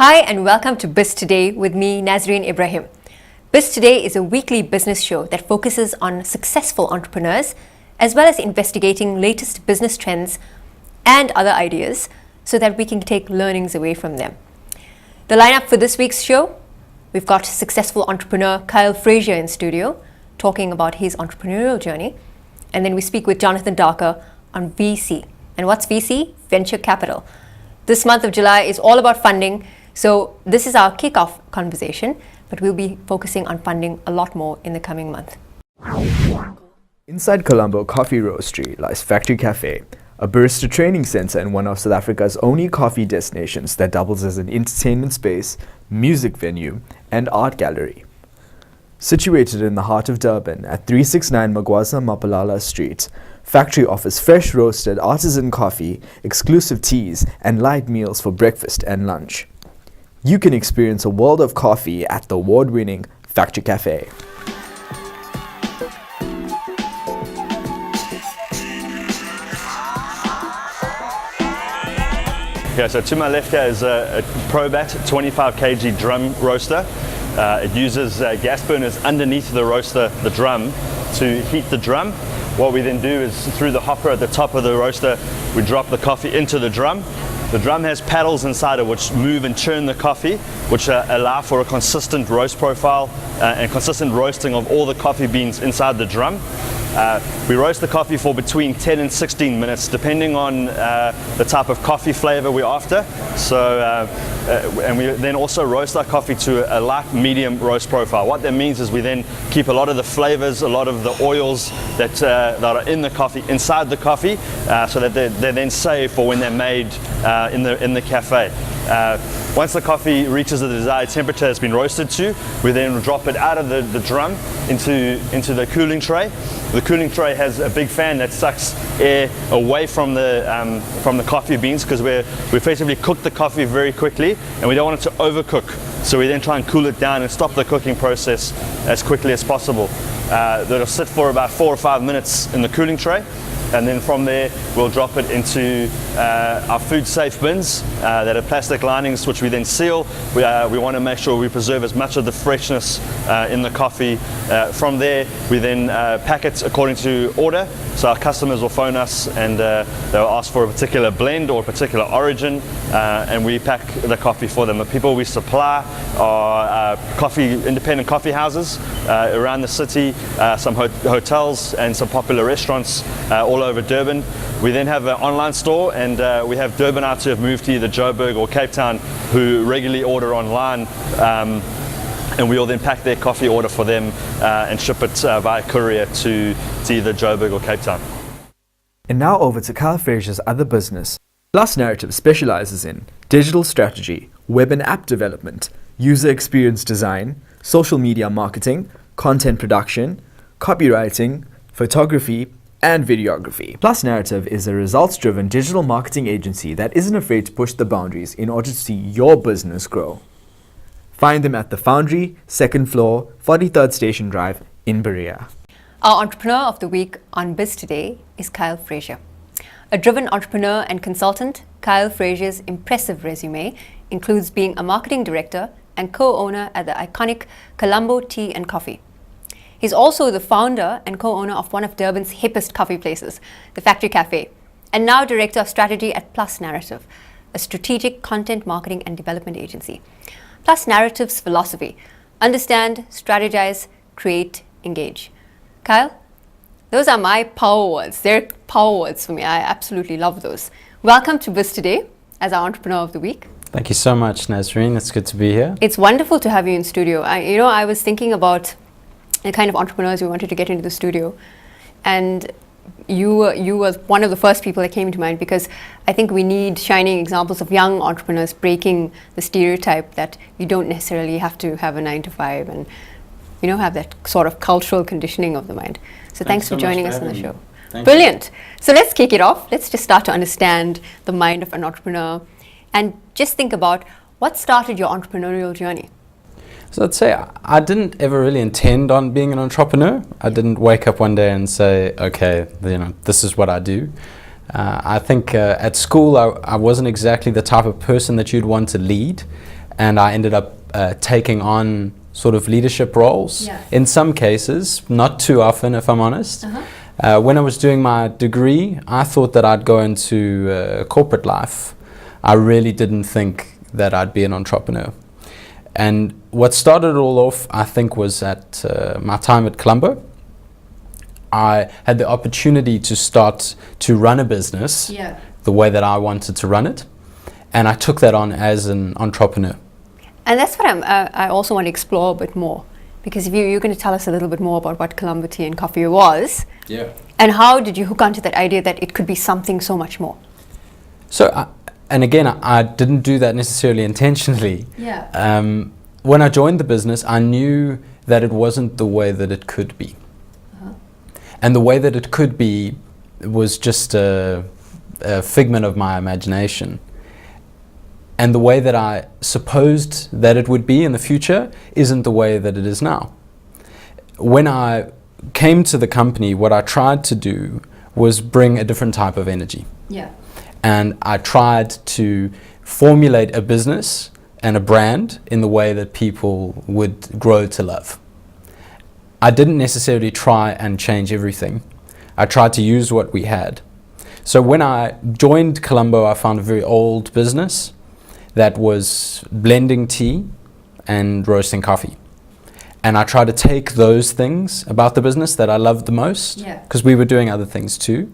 Hi and welcome to BizToday with me, Nazreen Ibrahim. BizToday is a weekly business show that focuses on successful entrepreneurs as well as investigating latest business trends and other ideas so that we can take learnings away from them. The lineup for this week's show, we've got successful entrepreneur Kyle Frazier in studio talking about his entrepreneurial journey. And then we speak with Jonathan Darker on VC. And what's VC? Venture capital. This month of July is all about funding. So this is our kickoff conversation, but we'll be focusing on funding a lot more in the coming month. Inside Colombo Coffee Roastery lies Factory Cafe, a barista training center and one of South Africa's only coffee destinations that doubles as an entertainment space, music venue, and art gallery. Situated in the heart of Durban at 369 Magwaza Mapalala Street, Factory offers fresh roasted artisan coffee, exclusive teas, and light meals for breakfast and lunch. You can experience a world of coffee at the award-winning Factory Cafe. Okay, so to my left here is a Probat 25 kg drum roaster. It uses gas burners underneath the roaster, the drum, to heat the drum. What we then do is through the hopper at the top of the roaster, we drop the coffee into the drum. The drum has paddles inside it which move and churn the coffee, which allow for a consistent roast profile and consistent roasting of all the coffee beans inside the drum. We roast the coffee for between 10 and 16 minutes depending on the type of coffee flavor we're after. And we then also roast our coffee to a light medium roast profile. What that means is we then keep a lot of the flavors, a lot of the oils that are in the coffee inside the coffee, so that they're then saved for when they're made in the cafe. Once the coffee reaches the desired temperature it's been roasted to, we then drop it out of the drum into the cooling tray. The cooling tray has a big fan that sucks air away from the coffee beans, because we effectively cook the coffee very quickly and we don't want it to overcook. So we then try and cool it down and stop the cooking process as quickly as possible. That'll sit for about 4 or 5 minutes in the cooling tray. And then from there, we'll drop it into our food safe bins that are plastic linings, which we then seal. We want to make sure we preserve as much of the freshness in the coffee. From there, we then pack it according to order. So our customers will phone us and they'll ask for a particular blend or a particular origin, and we pack the coffee for them. The people we supply are independent coffee houses around the city, some hotels and some popular restaurants all over Durban. We then have an online store, and we have Durbanites who have moved to either Joburg or Cape Town who regularly order online, and we will then pack their coffee order for them and ship it via courier to either Joburg or Cape Town. And now over to Kyle Frazier's other business. Plus Narrative specializes in digital strategy, web and app development, user experience design, social media marketing, content production, copywriting, photography, and videography. Plus Narrative is a results-driven digital marketing agency that isn't afraid to push the boundaries in order to see your business grow. Find them at the Foundry, 2nd floor, 43rd Station Drive in Berea. Our entrepreneur of the week on BizToday is Kyle Frazier. A driven entrepreneur and consultant, Kyle Frazier's impressive resume includes being a marketing director and co-owner at the iconic Colombo Tea and Coffee. He's also the founder and co-owner of one of Durban's hippest coffee places, the Factory Cafe, and now director of strategy at Plus Narrative, a strategic content marketing and development agency. Plus Narrative's philosophy: understand, strategize, create, engage. Kyle, those are my power words. They're power words for me. I absolutely love those. Welcome to BizToday as our entrepreneur of the week. Thank you so much, Nazreen. It's good to be here. It's wonderful to have you in studio. I was thinking about the kind of entrepreneurs we wanted to get into the studio, and you were one of the first people that came to mind, because I think we need shining examples of young entrepreneurs breaking the stereotype that you don't necessarily have to have a 9-to-5 and have that sort of cultural conditioning of the mind. So thanks for joining us on the show. Brilliant. So let's kick it off. Let's just start to understand the mind of an entrepreneur and just think about what started your entrepreneurial journey. So I'd say I didn't ever really intend on being an entrepreneur. I didn't wake up one day and say, okay, this is what I do. I think at school I wasn't exactly the type of person that you'd want to lead. and I ended up taking on sort of leadership roles. Yeah. In some cases, not too often, if I'm honest. When I was doing my degree, I thought that I'd go into corporate life. I really didn't think that I'd be an entrepreneur. And what started it all off, I think, was at my time at Colombo. I had the opportunity to start to run a business the way that I wanted to run it. And I took that on as an entrepreneur. And that's what I also want to explore a bit more. Because if you're going to tell us a little bit more about what Colombo Tea and Coffee was. Yeah. And how did you hook onto that idea that it could be something so much more? So, and again, I didn't do that necessarily intentionally. Yeah. When I joined the business, I knew that it wasn't the way that it could be. And the way that it could be was just a figment of my imagination. And the way that I supposed that it would be in the future isn't the way that it is now. When I came to the company, what I tried to do was bring a different type of energy. Yeah. And I tried to formulate a business and a brand in the way that people would grow to love. I didn't necessarily try and change everything. I tried to use what we had. So when I joined Colombo, I found a very old business that was blending tea and roasting coffee. And I tried to take those things about the business that I loved the most, because we were doing other things too.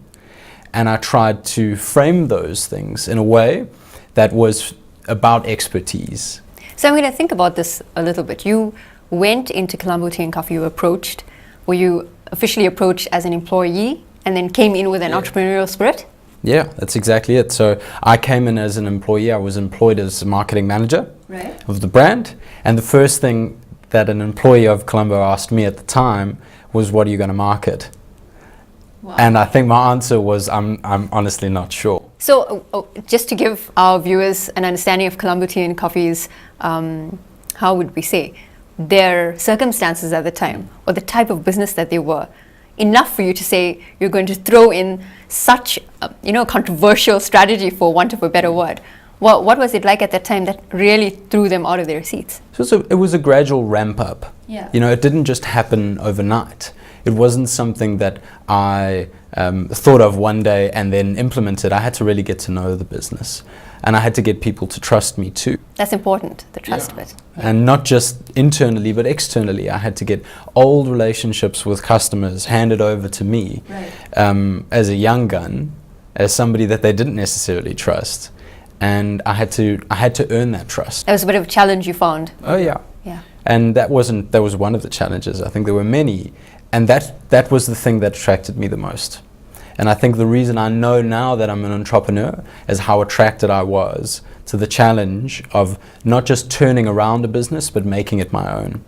And I tried to frame those things in a way that was about expertise. So I'm going to think about this a little bit. You went into Colombo Tea and Coffee, were you officially approached as an employee and then came in with an entrepreneurial spirit? Yeah, that's exactly it. So I came in as an employee. I was employed as a marketing manager of the brand. And the first thing that an employee of Colombo asked me at the time was, what are you going to market? Wow. And I think my answer was, I'm honestly not sure. So just to give our viewers an understanding of Colombo Tea and Coffee's, how would we say, their circumstances at the time, or the type of business that they were, enough for you to say you're going to throw in such controversial strategy, for want of a better word. What was it like at that time that really threw them out of their seats? So it was a gradual ramp up. Yeah. It didn't just happen overnight. It wasn't something that I thought of one day and then implemented. I had to really get to know the business. And I had to get people to trust me too. That's important, the trust bit. And not just internally, but externally. I had to get old relationships with customers handed over to me as a young gun, as somebody that they didn't necessarily trust. And I had to earn that trust. That was a bit of a challenge you found. Oh yeah. Yeah. And that was one of the challenges. I think there were many. And that was the thing that attracted me the most. And I think the reason I know now that I'm an entrepreneur is how attracted I was to the challenge of not just turning around a business, but making it my own.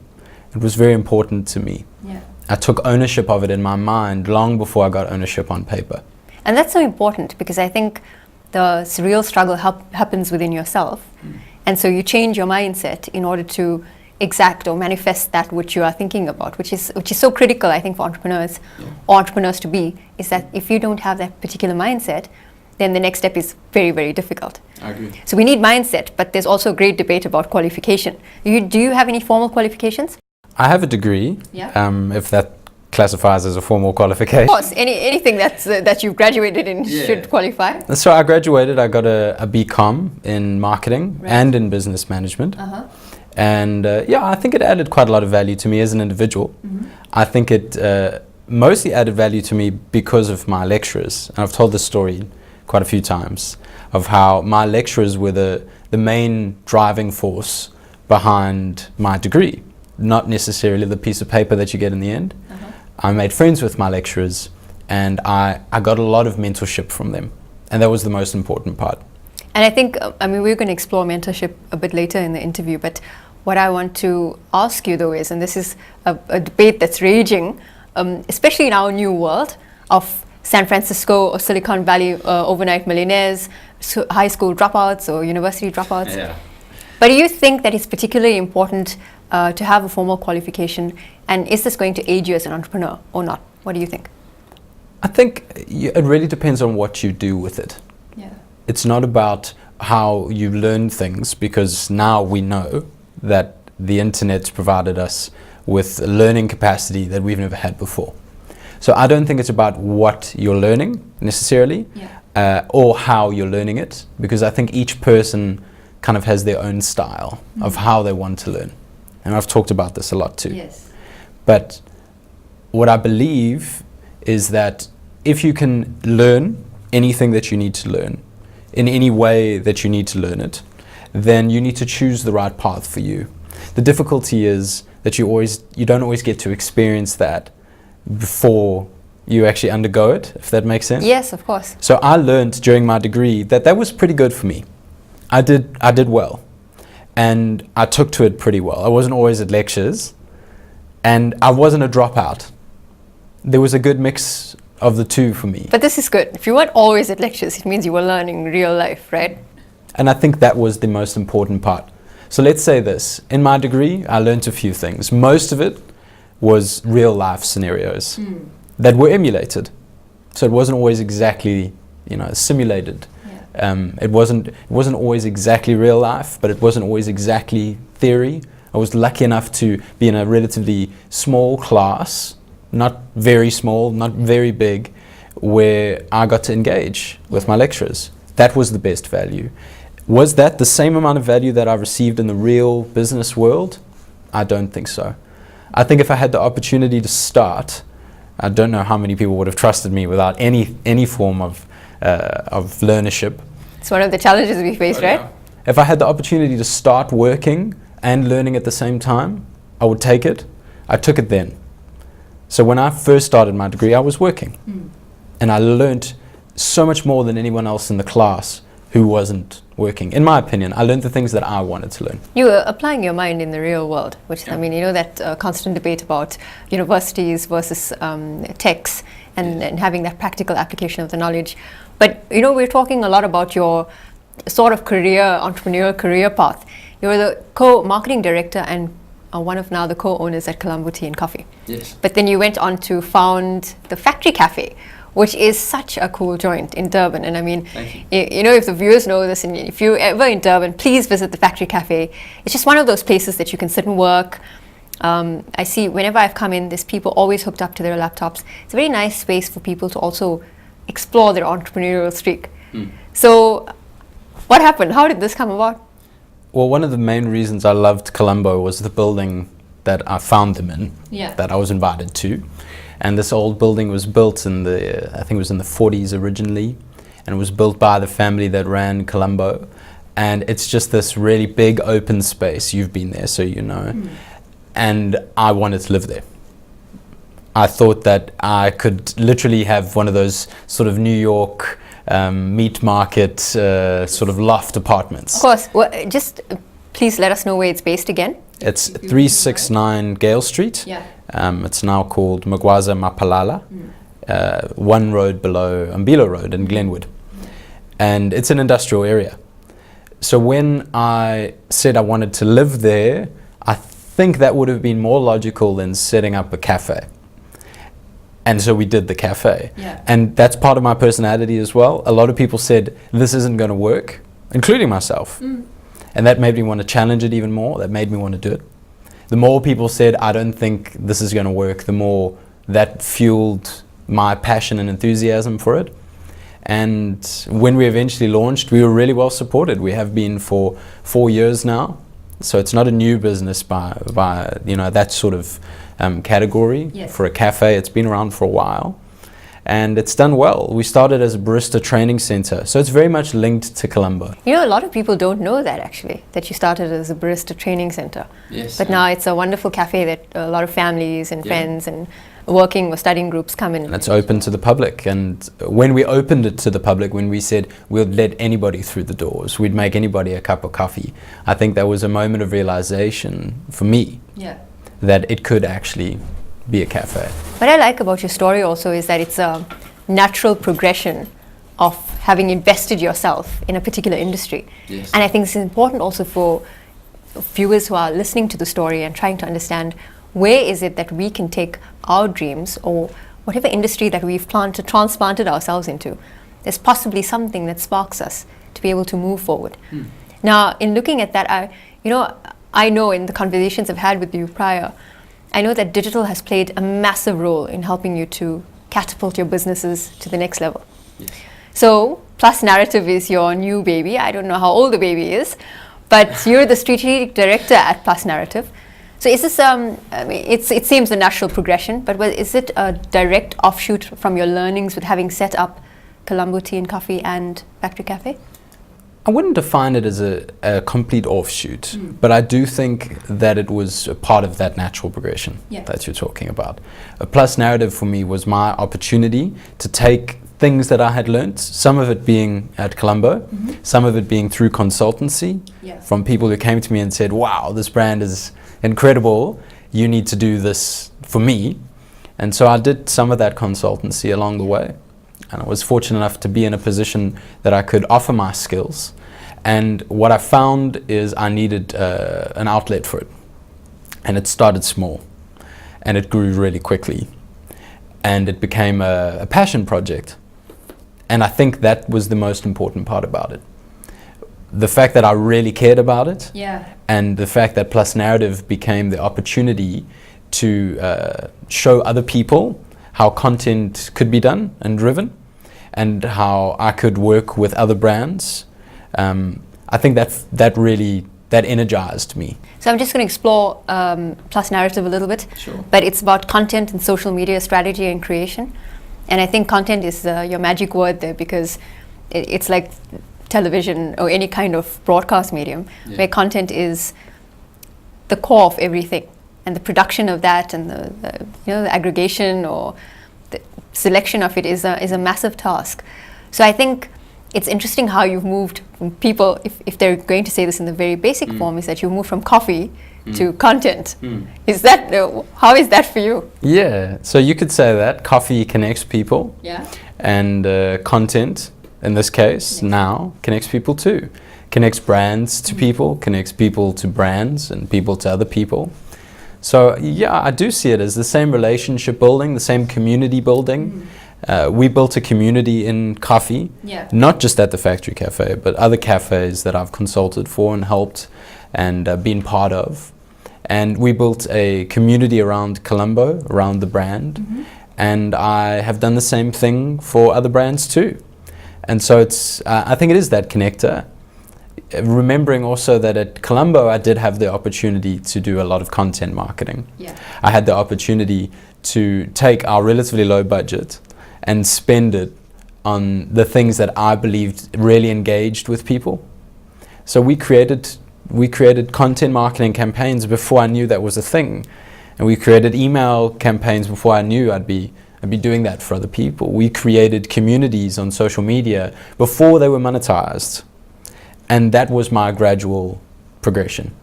It was very important to me. Yeah. I took ownership of it in my mind long before I got ownership on paper. And that's so important, because I think the real struggle happens within yourself. And so you change your mindset in order to exact or manifest that which you are thinking about, which is so critical, I think, for entrepreneurs or entrepreneurs to be, is that if you don't have that particular mindset, then the next step is very, very difficult. I agree. So we need mindset, but there's also a great debate about qualification. Do you have any formal qualifications? I have a degree, if that classifies as a formal qualification. Of course, anything that you've graduated in should qualify. So I graduated, I got a BCom in marketing and in business management. And I think it added quite a lot of value to me as an individual. I think it mostly added value to me because of my lecturers. And I've told this story quite a few times of how my lecturers were the main driving force behind my degree, not necessarily the piece of paper that you get in the end. I made friends with my lecturers, and I got a lot of mentorship from them. And that was the most important part. And I think, we're going to explore mentorship a bit later in the interview, but what I want to ask you though is, and this is a debate that's raging, especially in our new world of San Francisco or Silicon Valley overnight millionaires, high school dropouts or university dropouts. Yeah. But do you think that it's particularly important to have a formal qualification, and is this going to aid you as an entrepreneur or not? What do you think? I think it really depends on what you do with it. Yeah. It's not about how you learn things, because now we know that the internet's provided us with a learning capacity that we've never had before. So I don't think it's about what you're learning necessarily, or how you're learning it, because I think each person kind of has their own style of how they want to learn. And I've talked about this a lot too. Yes. But what I believe is that if you can learn anything that you need to learn, in any way that you need to learn it, then you need to choose the right path for you. The difficulty is that you don't always get to experience that before you actually undergo it, if that makes sense. Yes, of course. So I learned during my degree that was pretty good for me. I did well, and I took to it pretty well. I wasn't always at lectures, and I wasn't a dropout. There was a good mix of the two for me. But this is good. If you weren't always at lectures, it means you were learning real life, right? And I think that was the most important part. So let's say this. In my degree, I learned a few things. Most of it was real life scenarios that were emulated. So it wasn't always exactly, simulated. It wasn't always exactly real life, but it wasn't always exactly theory. I was lucky enough to be in a relatively small class, not very small, not very big, where I got to engage with my lecturers. That was the best value. Was that the same amount of value that I received in the real business world? I don't think so. I think if I had the opportunity to start, I don't know how many people would have trusted me without any form of learnership. It's one of the challenges we face, right? If I had the opportunity to start working and learning at the same time, I would take it. I took it then. So when I first started my degree, I was working. And I learned so much more than anyone else in the class who wasn't working. In my opinion, I learned the things that I wanted to learn. You were applying your mind in the real world, which, that constant debate about universities versus techs and having that practical application of the knowledge. But, we're talking a lot about your sort of entrepreneurial career path. You were the co-marketing director and one of now the co-owners at Colombo Tea and Coffee. Yes. But then you went on to found the Factory Cafe, which is such a cool joint in Durban. And if the viewers know this, and if you're ever in Durban, please visit the Factory Cafe. It's just one of those places that you can sit and work. I see whenever I've come in, there's people always hooked up to their laptops. It's a very nice space for people to also explore their entrepreneurial streak. So what happened? How did this come about? Well, one of the main reasons I loved Colombo was the building that I found them in, that I was invited to. And this old building was built in I think it was in the 40s originally, and it was built by the family that ran Colombo. And it's just this really big open space. You've been there, so you know. And I wanted to live there. I thought that I could literally have one of those sort of New York meat market sort of loft apartments. Of course. Well, just please let us know where it's based again. It's 369 Gale Street. It's now called Magwaza Mapalala, one road below Umbilo Road in Glenwood. And it's an industrial area. So when I said I wanted to live there, I think that would have been more logical than setting up a cafe. And so we did the cafe. And that's part of my personality as well. A lot of people said, this isn't going to work, including myself. And that made me want to challenge it even more. That made me want to do it. The more people said, I don't think this is going to work, the more that fueled my passion and enthusiasm for it. And when we eventually launched, we were really well supported. We have been for 4 years now. So it's not a new business by that sort of category. For a cafe. It's been around for a while. And it's done well. We started as a barista training center, so it's very much linked to Colombo. A lot of people don't know that actually, that you started as a barista training center. But now it's a wonderful cafe that a lot of families and friends and working or studying groups come in. And it's open to the public. And when we opened it to the public, when we said we'd let anybody through the doors, we'd make anybody a cup of coffee, I think that was a moment of realization for me that it could actually be a cafe. What I like about your story also is that it's a natural progression of having invested yourself in a particular industry. And I think it's important also for viewers who are listening to the story and trying to understand where is it that we can take our dreams or whatever industry that we've transplanted ourselves into. There's possibly something that sparks us to be able to move forward. Now, in looking at that, I know in the conversations I've had with you prior, I know that digital has played a massive role in helping you to catapult your businesses to the next level. Yes. So, Plus Narrative is your new baby. I don't know how old the baby is, but you're the strategic director at Plus Narrative. So is this, it seems a natural progression, but is it a direct offshoot from your learnings with having set up Colombo Tea and Coffee and Factory Cafe? I wouldn't define it as a complete offshoot, but I do think that it was a part of that natural progression that you're talking about. A Plus Narrative for me was my opportunity to take things that I had learnt, some of it being at Colombo, some of it being through consultancy from people who came to me and said, wow, this brand is incredible, you need to do this for me. And so I did some of that consultancy along the way. And I was fortunate enough to be in a position that I could offer my skills. And what I found is I needed an outlet for it. And it started small. And it grew really quickly. And it became a passion project. And I think that was the most important part about it. The fact that I really cared about it. And the fact that Plus Narrative became the opportunity to show other people how content could be done and driven, and how I could work with other brands. I think that really energized me. So I'm just going to explore Plus Narrative a little bit. Sure. But it's about content and social media strategy and creation. And I think content is your magic word there, because it's like television or any kind of broadcast medium where content is the core of everything, and the production of that and the aggregation or the selection of it is a massive task. So I think it's interesting how you've moved from people, if they're going to say this in the very basic form, is that you moved from coffee to content. Is that how is that for you? Yeah, so you could say that coffee connects people, and content in this case now connects people too. Connects brands to people, connects people to brands, and people to other people. So yeah, I do see it as the same relationship building, the same community building. We built a community in coffee, not just at the Factory Cafe, but other cafes that I've consulted for and helped and been part of. And we built a community around Colombo, around the brand. And I have done the same thing for other brands too. And so it's, I think it is that connector. Remembering also that at Colombo I did have the opportunity to do a lot of content marketing. I had the opportunity to take our relatively low budget and spend it on the things that I believed really engaged with people. So we created content marketing campaigns before I knew that was a thing, and we created email campaigns before I knew I'd be doing that for other people. We created communities on social media before they were monetized. And that was my gradual progression.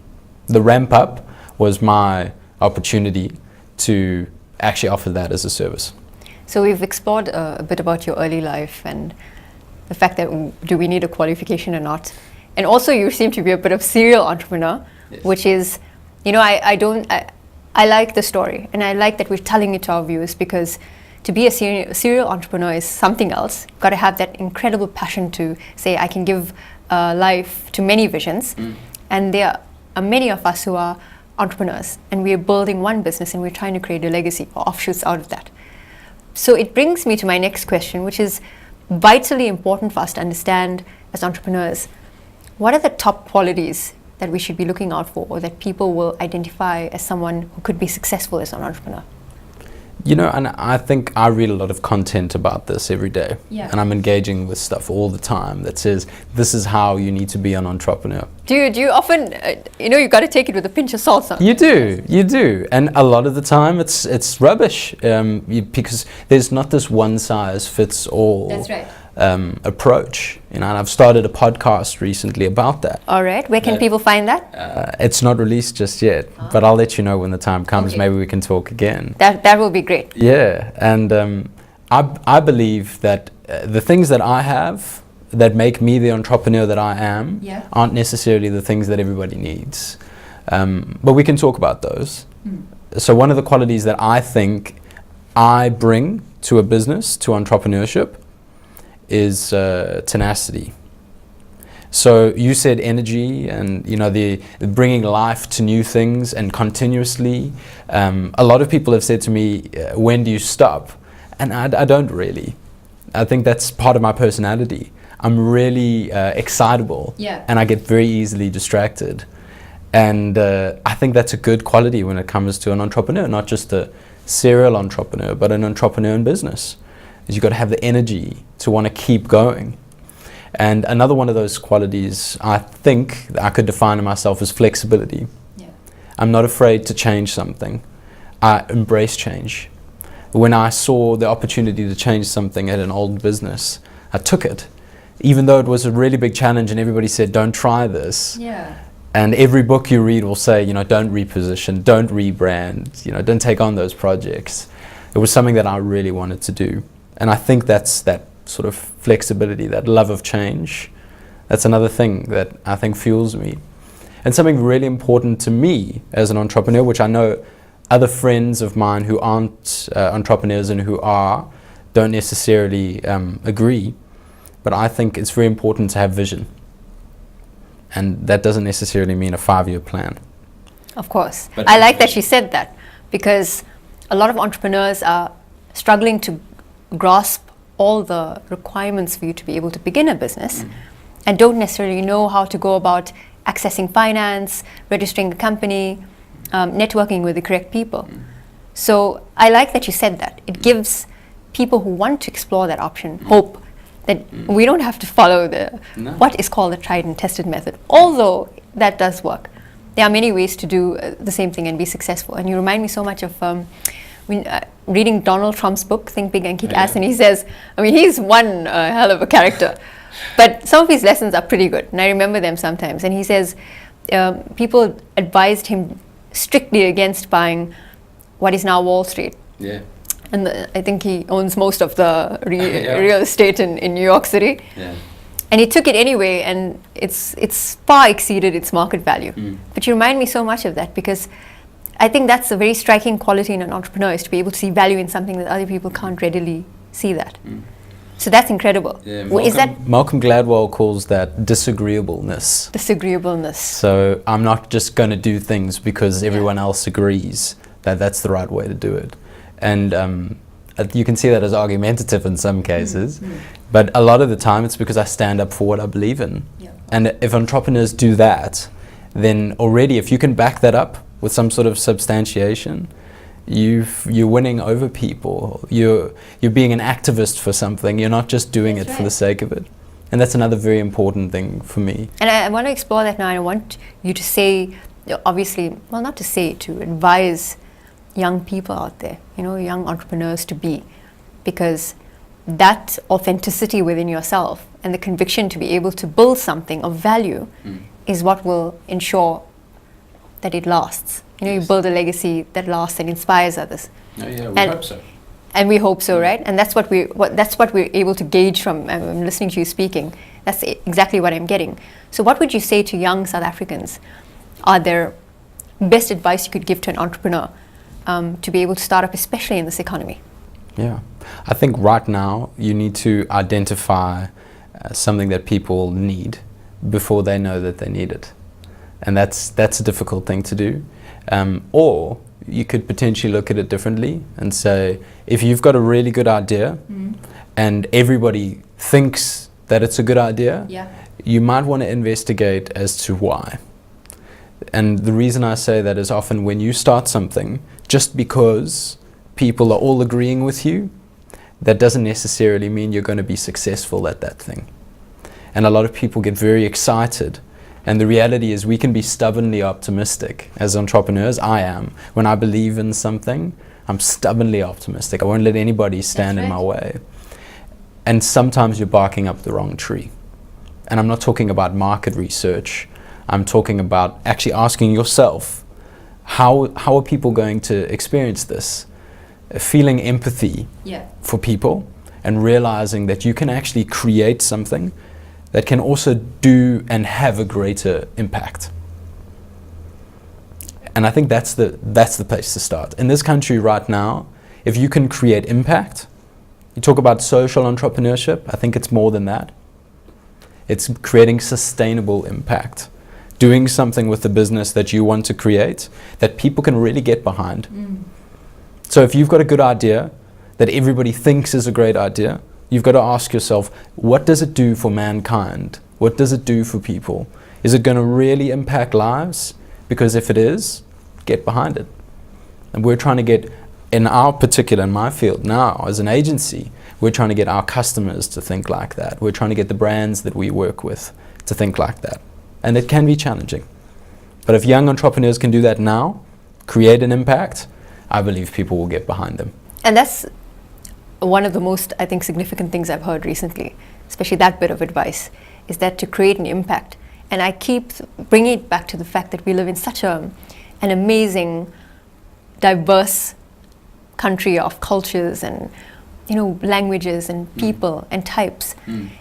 The ramp up was my opportunity to actually offer that as a service. So we've explored a bit about your early life and the fact that do we need a qualification or not. And also you seem to be a bit of serial entrepreneur, which is, I like the story, and I like that we're telling it to our viewers, because to be a serial entrepreneur is something else. You've got to have that incredible passion to say, I can give life to many visions. And there are many of us who are entrepreneurs, and we're building one business and we're trying to create a legacy or offshoots out of that. So it brings me to my next question, which is vitally important for us to understand as entrepreneurs. What are the top qualities that we should be looking out for, or that people will identify as someone who could be successful as an entrepreneur? You know, and I think I read a lot of content about this every day. And I'm engaging with stuff all the time that says, this is how you need to be an entrepreneur. Do you often, you've got to take it with a pinch of salt sometimes? You do. And a lot of the time it's rubbish, because there's not this one size fits all. That's right. Approach, and I've started a podcast recently about that. All right, where can people find that? It's not released just yet, but I'll let you know when the time comes. Maybe we can talk again. That will be great. Yeah, and I believe that the things that I have that make me the entrepreneur that I am aren't necessarily the things that everybody needs, but we can talk about those. So one of the qualities that I think I bring to a business, to entrepreneurship, is tenacity. So you said energy and the bringing life to new things and continuously. A lot of people have said to me, when do you stop? And I don't really. I think that's part of my personality. I'm really excitable, and I get very easily distracted. And I think that's a good quality when it comes to an entrepreneur, not just a serial entrepreneur, but an entrepreneur in business. Is you've got to have the energy to want to keep going. And another one of those qualities I think I could define in myself as flexibility. I'm not afraid to change something. I embrace change. When I saw the opportunity to change something at an old business, I took it. Even though it was a really big challenge and everybody said, don't try this. And every book you read will say, don't reposition, don't rebrand, don't take on those projects. It was something that I really wanted to do. And I think that's that sort of flexibility, that love of change. That's another thing that I think fuels me. And something really important to me as an entrepreneur, which I know other friends of mine who aren't entrepreneurs and who are, don't necessarily agree. But I think it's very important to have vision. And that doesn't necessarily mean a 5-year plan. Of course. But I like that you said that, because a lot of entrepreneurs are struggling to grasp all the requirements for you to be able to begin a business and don't necessarily know how to go about accessing finance, registering a company, networking with the correct people. So I like that you said that. It gives people who want to explore that option hope that we don't have to follow what is called the tried and tested method, although that does work. There are many ways to do the same thing and be successful. And you remind me so much of reading Donald Trump's book, Think Big and Kick Ass, and he says, he's one hell of a character, but some of his lessons are pretty good, and I remember them sometimes. And he says people advised him strictly against buying what is now Wall Street. And I think he owns most of the real estate in New York City. And he took it anyway, and it's far exceeded its market value. But you remind me so much of that, because I think that's a very striking quality in an entrepreneur, is to be able to see value in something that other people can't readily see that. So that's incredible. Malcolm Gladwell calls that disagreeableness. So I'm not just going to do things because everyone else agrees that that's the right way to do it. And you can see that as argumentative in some cases, but a lot of the time it's because I stand up for what I believe in. And if entrepreneurs do that, then already if you can back that up with some sort of substantiation, you're winning over people. You're being an activist for something. You're not just doing it for the sake of it. And that's another very important thing for me. And I want to explore that now. I want you to say, obviously, well, not to say, to advise young people out there, young entrepreneurs to be, because that authenticity within yourself and the conviction to be able to build something of value is what will ensure that it lasts. You build a legacy that lasts and inspires others. We hope so. And we hope so, right? And that's what we're able to gauge from listening to you speaking. That's exactly what I'm getting. So what would you say to young South Africans? Are there best advice you could give to an entrepreneur to be able to start up, especially in this economy? I think right now you need to identify something that people need before they know that they need it. And that's a difficult thing to do. Or you could potentially look at it differently and say, if you've got a really good idea and everybody thinks that it's a good idea, you might want to investigate as to why. And the reason I say that is often when you start something, just because people are all agreeing with you, that doesn't necessarily mean you're going to be successful at that thing. And a lot of people get very excited. And the reality is we can be stubbornly optimistic as entrepreneurs. I am. When I believe in something, I'm stubbornly optimistic. I won't let anybody stand in my way. And sometimes you're barking up the wrong tree. And I'm not talking about market research. I'm talking about actually asking yourself, how are people going to experience this? Feeling empathy for people and realizing that you can actually create something that can also do and have a greater impact. And I think that's the place to start. In this country right now, if you can create impact, you talk about social entrepreneurship, I think it's more than that. It's creating sustainable impact. Doing something with the business that you want to create that people can really get behind. So if you've got a good idea that everybody thinks is a great idea, you've got to ask yourself, what does it do for mankind? What does it do for people? Is it going to really impact lives? Because if it is, get behind it. And we're trying to get, in my field now, as an agency, we're trying to get our customers to think like that. We're trying to get the brands that we work with to think like that. And it can be challenging. But if young entrepreneurs can do that now, create an impact, I believe people will get behind them. And that's one of the most, I think, significant things I've heard recently, especially that bit of advice, is that to create an impact. And I keep bringing it back to the fact that we live in such an amazing, diverse country of cultures and languages and people and types.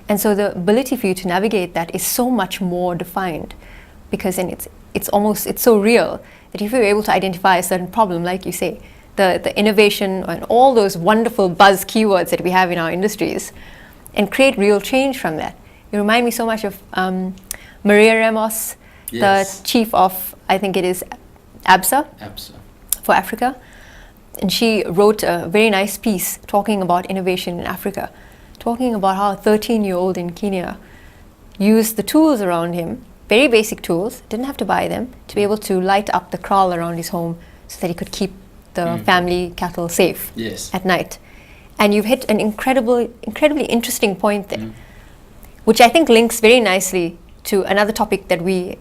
And so the ability for you to navigate that is so much more defined, because it's so real that if you're able to identify a certain problem, like you say, the innovation and all those wonderful buzz keywords that we have in our industries, and create real change from that. You remind me so much of Maria Ramos, the chief of, I think it is ABSA for Africa. And she wrote a very nice piece talking about innovation in Africa, talking about how a 13-year-old in Kenya used the tools around him, very basic tools, didn't have to buy them, to be able to light up the kraal around his home so that he could keep the family cattle safe at night. And you've hit an incredibly interesting point there, which I think links very nicely to another topic that we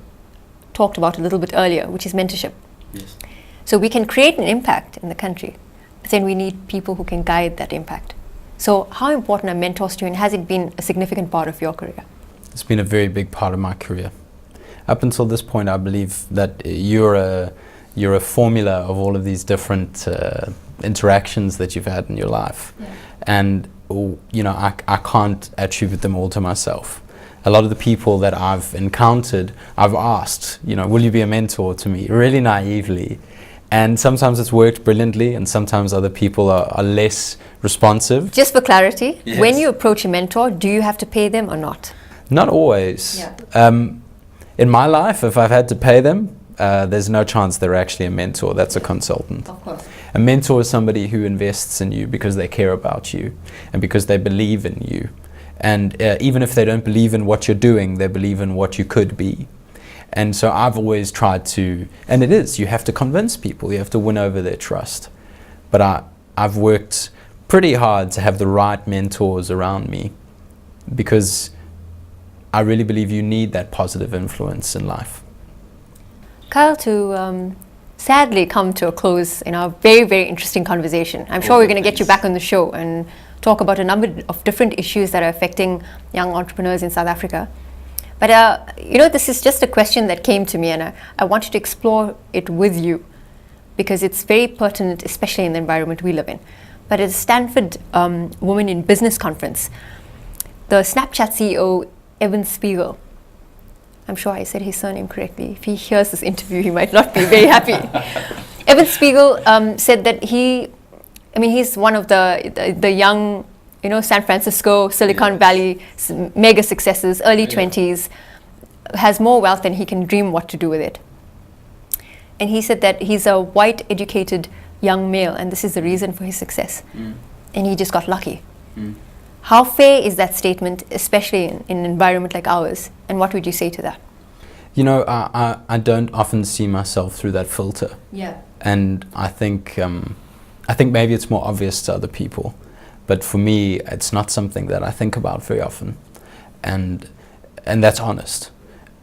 talked about a little bit earlier, which is mentorship. So we can create an impact in the country, but then we need people who can guide that impact. So how important are mentors to you, and has it been a significant part of your career? It's been a very big part of my career. Up until this point, I believe that you're a formula of all of these different interactions that you've had in your life. And I can't attribute them all to myself. A lot of the people that I've encountered, I've asked, will you be a mentor to me? Really naively. And sometimes it's worked brilliantly, and sometimes other people are less responsive. Just for clarity, when you approach a mentor, do you have to pay them or not? Not always. In my life, if I've had to pay them, there's no chance they're actually a mentor. That's a consultant. Of course. A mentor is somebody who invests in you because they care about you and because they believe in you. And even if they don't believe in what you're doing, they believe in what you could be. And so I've always tried to, and you have to convince people, you have to win over their trust. But I've worked pretty hard to have the right mentors around me, because I really believe you need that positive influence in life. Kyle, to sadly come to a close in our very, very interesting conversation. I'm sure we're going to get you back on the show and talk about a number of different issues that are affecting young entrepreneurs in South Africa. But this is just a question that came to me, and I wanted to explore it with you because it's very pertinent, especially in the environment we live in. But at the Stanford Women in Business Conference, the Snapchat CEO, Evan Spiegel, I'm sure I said his surname correctly. If he hears this interview, he might not be very happy. Evan Spiegel said that he's one of the young, San Francisco, Silicon Valley mega successes, early 20s, has more wealth than he can dream what to do with it. And he said that he's a white, educated young male, and this is the reason for his success. And he just got lucky. How fair is that statement, especially in an environment like ours? And what would you say to that? I don't often see myself through that filter. And I think maybe it's more obvious to other people. But for me, it's not something that I think about very often. And that's honest.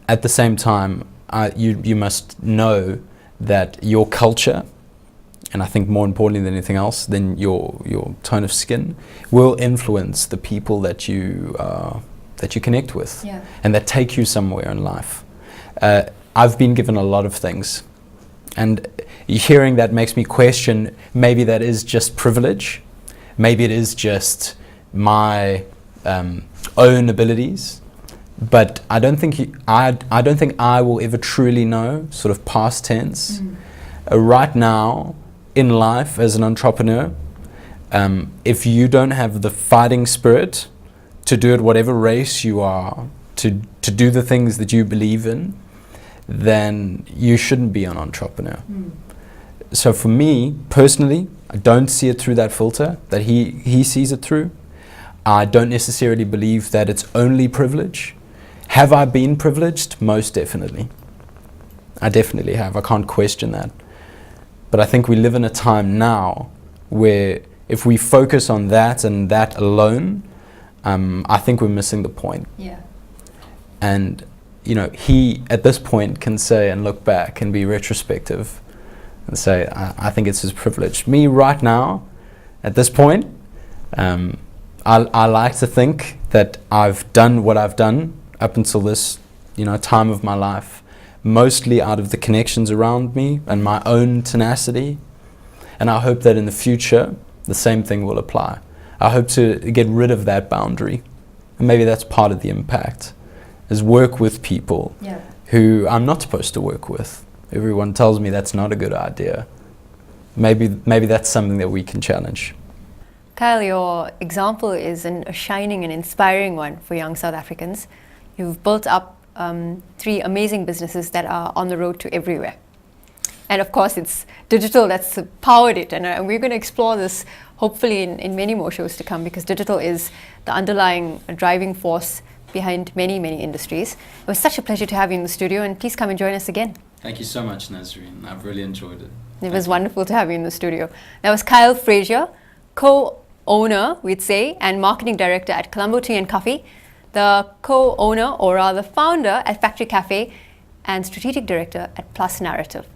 At the same time, you must know that your culture, and I think more importantly than anything else, then your tone of skin, will influence the people that you connect with, and that take you somewhere in life. I've been given a lot of things, and hearing that makes me question, maybe that is just privilege, maybe it is just my own abilities, but I don't think I will ever truly know, sort of past tense. Right now in life as an entrepreneur, if you don't have the fighting spirit to do it whatever race you are, to do the things that you believe in, then you shouldn't be an entrepreneur. So for me personally, I don't see it through that filter that he sees it through. I don't necessarily believe that it's only privilege. Have I been privileged? Most definitely. I definitely have. I can't question that. But I think we live in a time now where if we focus on that and that alone, I think we're missing the point. Yeah. And he at this point can say and look back and be retrospective and say, I think it's his privilege. Me right now, at this point, I like to think that I've done what I've done up until this time of my life, mostly out of the connections around me and my own tenacity. And I hope that in the future, the same thing will apply. I hope to get rid of that boundary. And maybe that's part of the impact, is work with people who I'm not supposed to work with. Everyone tells me that's not a good idea. Maybe that's something that we can challenge. Kyle, your example is a shining and inspiring one for young South Africans. You've built up 3 amazing businesses that are on the road to everywhere. And of course, it's digital that's powered it. And we're going to explore this hopefully in many more shows to come, because digital is the underlying driving force behind many, many industries. It was such a pleasure to have you in the studio, and please come and join us again. Thank you so much, Nazreen. I've really enjoyed it. It was wonderful to have you in the studio. That was Kyle Frazier, co-owner, we'd say, and marketing director at Colombo Tea and Coffee, the co-owner, or rather founder, at Factory Cafe, and strategic director at Plus Narrative.